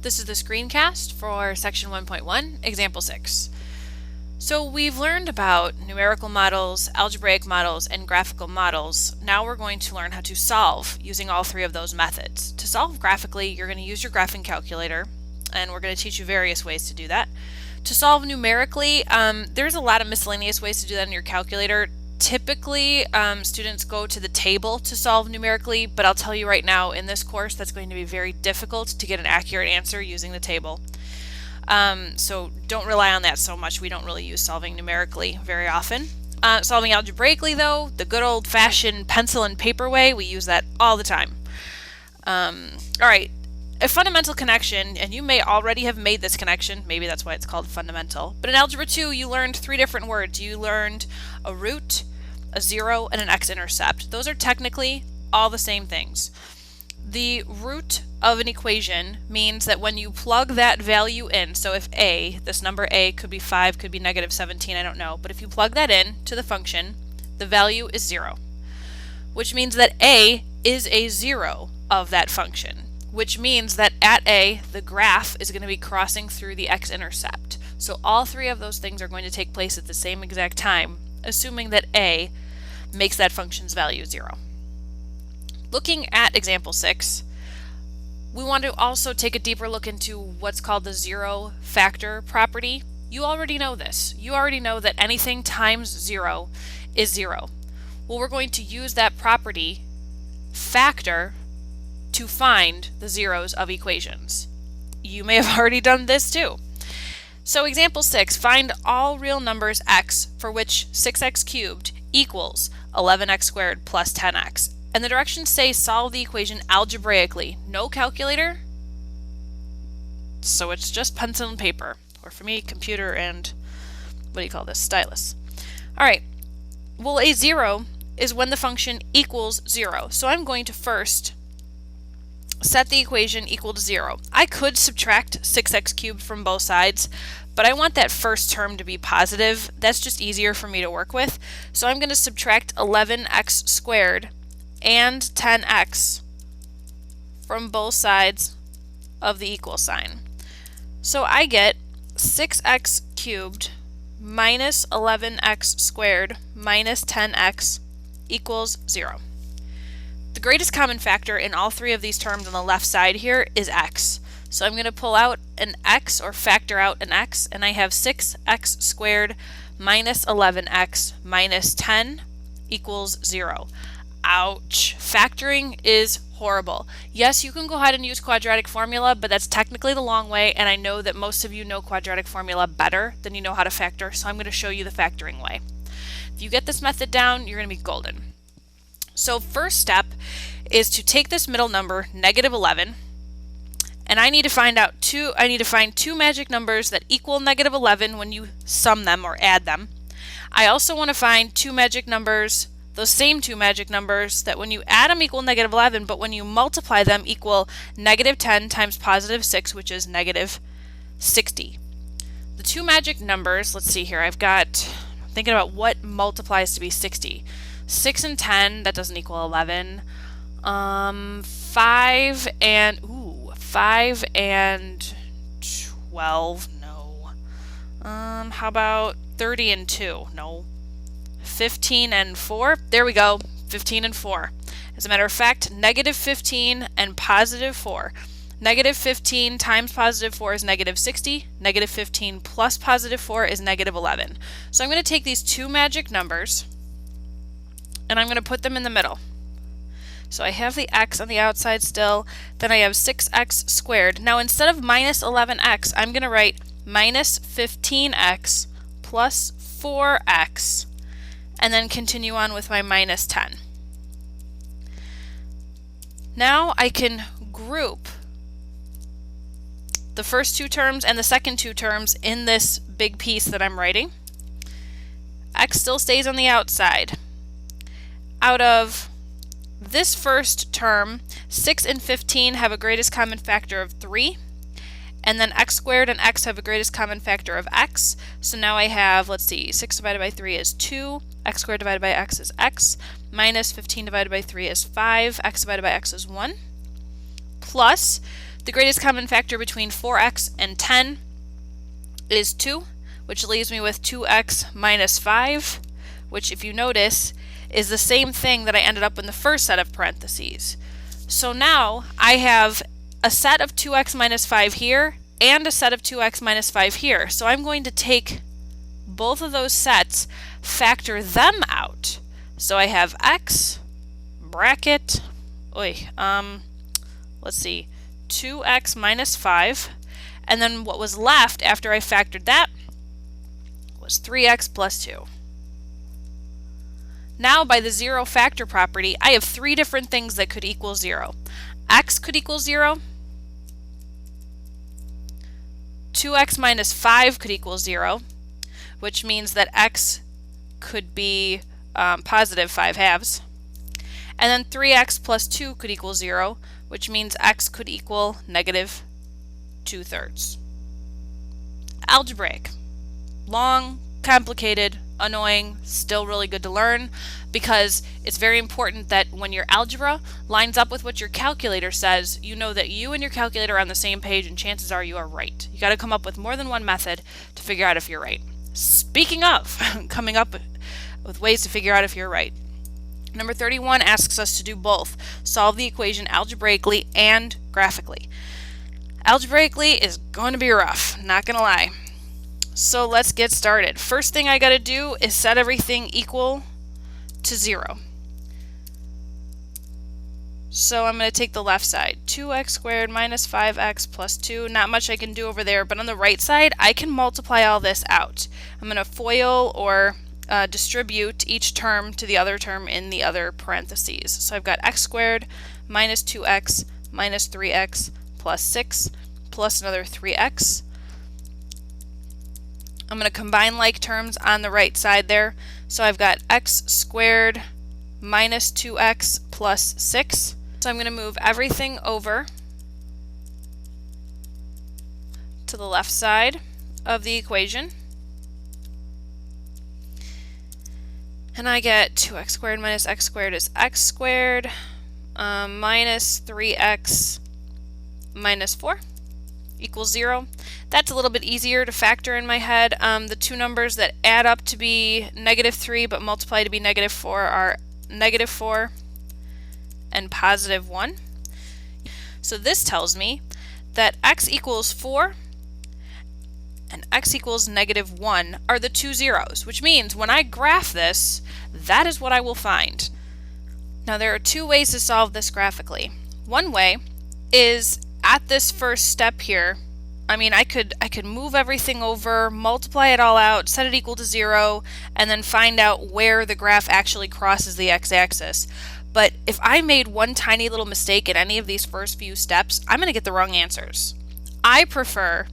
This is the screencast for section 1.1, example 6. So we've learned about numerical models, algebraic models, and graphical models. Now we're going to learn how to solve using all three of those methods. To solve graphically, you're going to use your graphing calculator, and we're going to teach you various ways to do that. To solve numerically, there's a lot of miscellaneous ways to do that in your calculator. Typically, students go to the table to solve numerically, but I'll tell you right now, in this course, that's going to be very difficult to get an accurate answer using the table. So don't rely on that so much. We don't really use solving numerically very often. Solving algebraically, though, the good old-fashioned pencil and paper way, we use that all the time. Alright, a fundamental connection, and you may already have made this connection, maybe that's why it's called fundamental, but in Algebra 2 you learned three different words. You learned a root, a zero, and an x-intercept. Those are technically all the same things. The root of an equation means that when you plug that value in, so if a, this number a could be 5, could be negative 17, I don't know, but if you plug that in to the function, the value is 0, which means that a is a zero of that function, which means that at a, the graph is going to be crossing through the x-intercept. So all three of those things are going to take place at the same exact time, assuming that a makes that function's value 0. Looking at example 6, we want to also take a deeper look into what's called the zero factor property. You already know this. You already know that anything times 0 is 0. Well, we're going to use that property, factor, to find the zeros of equations. You may have already done this too. So example 6, find all real numbers x for which 6x cubed equals 11x squared plus 10x. And the directions say solve the equation algebraically. No calculator, so it's just pencil and paper, or for me, computer and, what do you call this, stylus. Alright, well, a zero is when the function equals 0. So I'm going to first set the equation equal to 0. I could subtract 6x cubed from both sides, but I want that first term to be positive. That's just easier for me to work with. So I'm going to subtract 11x squared and 10x from both sides of the equal sign. So I get 6x cubed minus 11x squared minus 10x equals 0. The greatest common factor in all three of these terms on the left side here is x. So I'm going to pull out an x, or factor out an x, and I have 6x squared minus 11x minus 10 equals 0. Ouch! Factoring is horrible. Yes, you can go ahead and use quadratic formula, but that's technically the long way, and I know that most of you know quadratic formula better than you know how to factor, so I'm going to show you the factoring way. If you get this method down, you're going to be golden. So first step is to take this middle number, negative 11, and I need to find two magic numbers that equal negative 11 when you sum them or add them. I also want to find two magic numbers, those same two magic numbers, that when you add them equal negative 11, but when you multiply them equal negative 10 times positive 6, which is negative 60. The two magic numbers, let's see here, I'm thinking about what multiplies to be 60. 6 and 10, that doesn't equal 11. 5 and 12, no. How about 30 and 2? No. 15 and 4? There we go, 15 and 4. As a matter of fact, negative 15 and positive 4. Negative 15 times positive 4 is negative 60. Negative 15 plus positive 4 is negative 11. So I'm going to take these two magic numbers and I'm going to put them in the middle. So I have the x on the outside still, then I have 6x squared. Now instead of minus 11x, I'm going to write minus 15x plus 4x, and then continue on with my minus 10. Now I can group the first two terms and the second two terms in this big piece that I'm writing. X still stays on the outside. Out of this first term, 6 and 15 have a greatest common factor of 3, and then x squared and x have a greatest common factor of x. So now I have, let's see, 6 divided by 3 is 2, x squared divided by x is x, minus 15 divided by 3 is 5, x divided by x is 1, plus The greatest common factor between 4x and 10 is 2, which leaves me with 2x minus 5, which, if you notice, is the same thing that I ended up in the first set of parentheses. So now I have a set of 2x minus 5 here and a set of 2x minus 5 here. So I'm going to take both of those sets, factor them out. So I have x bracket, let's see, 2x minus 5, and then what was left after I factored that was 3x plus 2. Now, by the zero factor property, I have three different things that could equal 0. X could equal 0, 2x minus 5 could equal 0, which means that x could be positive 5 halves, and then 3x plus 2 could equal 0, which means x could equal negative 2/3. Algebraic. Long, complicated, annoying, still really good to learn, because it's very important that when your algebra lines up with what your calculator says, you know that you and your calculator are on the same page, and chances are you are right. You got to come up with more than one method to figure out if you're right. Speaking of coming up with ways to figure out if you're right, number 31 asks us to do both. Solve the equation algebraically and graphically. Algebraically is going to be rough, not going to lie. So let's get started. First thing I got to do is set everything equal to 0. So I'm going to take the left side. 2x squared minus 5x plus 2. Not much I can do over there, but on the right side, I can multiply all this out. I'm going to FOIL or distribute each term to the other term in the other parentheses. So I've got x squared minus 2x minus 3x plus 6 plus another 3x. I'm going to combine like terms on the right side there. So I've got x squared minus 2x plus 6. So I'm going to move everything over to the left side of the equation. And I get 2x squared minus x squared is x squared minus 3x minus 4 equals 0. That's a little bit easier to factor in my head. The two numbers that add up to be negative 3 but multiply to be negative 4 are negative 4 and positive 1. So this tells me that x equals 4 and x equals negative 1 are the two zeros, which means when I graph this, that is what I will find. Now there are two ways to solve this graphically. One way is at this first step here, I could move everything over, multiply it all out, set it equal to 0, and then find out where the graph actually crosses the x-axis. But if I made one tiny little mistake in any of these first few steps, I'm going to get the wrong answers. I prefer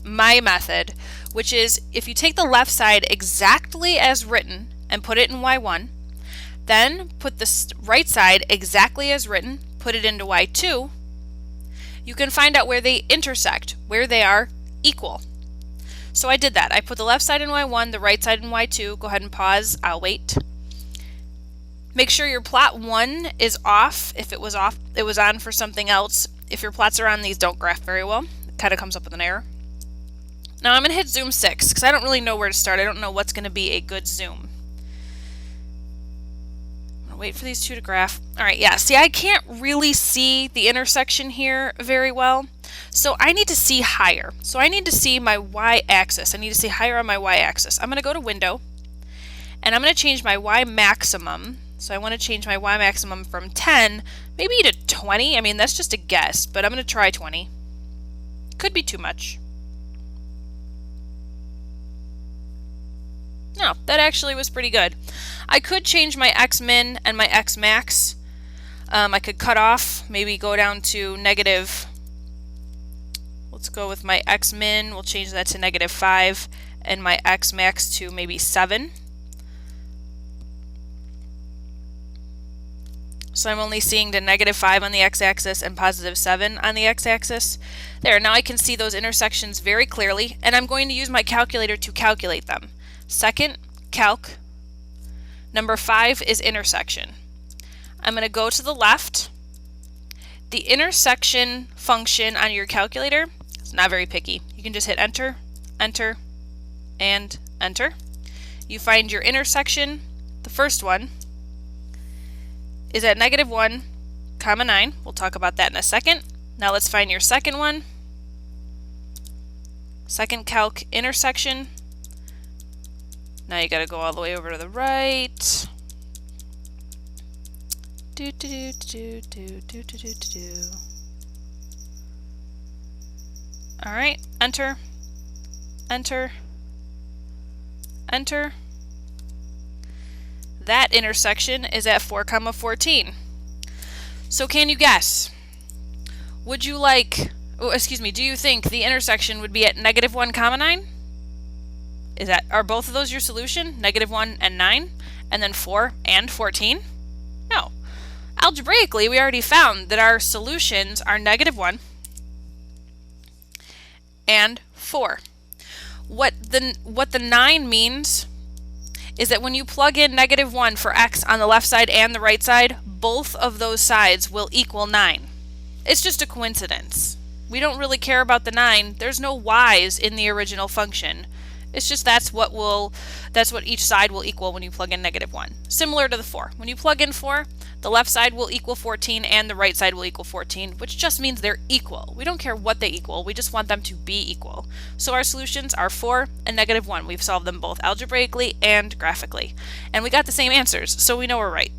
my method, which is if you take the left side exactly as written and put it in y1, then put the right side exactly as written, put it into y2, you can find out where they intersect, where they are equal. So I did that. I put the left side in y1, the right side in y2. Go ahead and pause. I'll wait. Make sure your plot 1 is off. If it was off, it was on for something else. If your plots are on, these don't graph very well. It kind of comes up with an error. Now I'm going to hit zoom 6 because I don't really know where to start. I don't know what's going to be a good zoom. I'm going to wait for these two to graph. Alright, yeah, see, I can't really see the intersection here very well. So I need to see higher. So I need to see my y-axis. I need to see higher on my y-axis. I'm going to go to Window, and I'm going to change my y-maximum. So I want to change my y-maximum from 10, maybe to 20. That's just a guess, but I'm going to try 20. Could be too much. No, that actually was pretty good. I could change my x-min and my x-max. I could cut off, maybe go down to negative. Let's go with my x-min. We'll change that to negative 5, and my x-max to maybe 7. So I'm only seeing the negative 5 on the x-axis and positive 7 on the x-axis. There, now I can see those intersections very clearly, and I'm going to use my calculator to calculate them. Second, calc. Number 5 is intersection. I'm going to go to the left, The intersection function on your calculator is not very picky. You can just hit enter, enter, and enter. You find your intersection, the first one, is at -1, 9. We'll talk about that in a second. Now let's find your second one. Second calc intersection. Now you gotta go all the way over to the right. Alright, enter, enter, enter. That intersection is at 4, 14. So can you guess? Would you like, do you think the intersection would be at -1, 9? Are both of those your solution? -1 and 9? And then 4 and 14? No. Algebraically, we already found that our solutions are -1 and 4. What the 9 means is that when you plug in -1 for x on the left side and the right side, both of those sides will equal 9. It's just a coincidence. We don't really care about the 9. There's no y's in the original function. It's just that's what each side will equal when you plug in -1. Similar to the 4. When you plug in 4, the left side will equal 14 and the right side will equal 14, which just means they're equal. We don't care what they equal, we just want them to be equal. So our solutions are 4 and -1. We've solved them both algebraically and graphically. And we got the same answers, so we know we're right.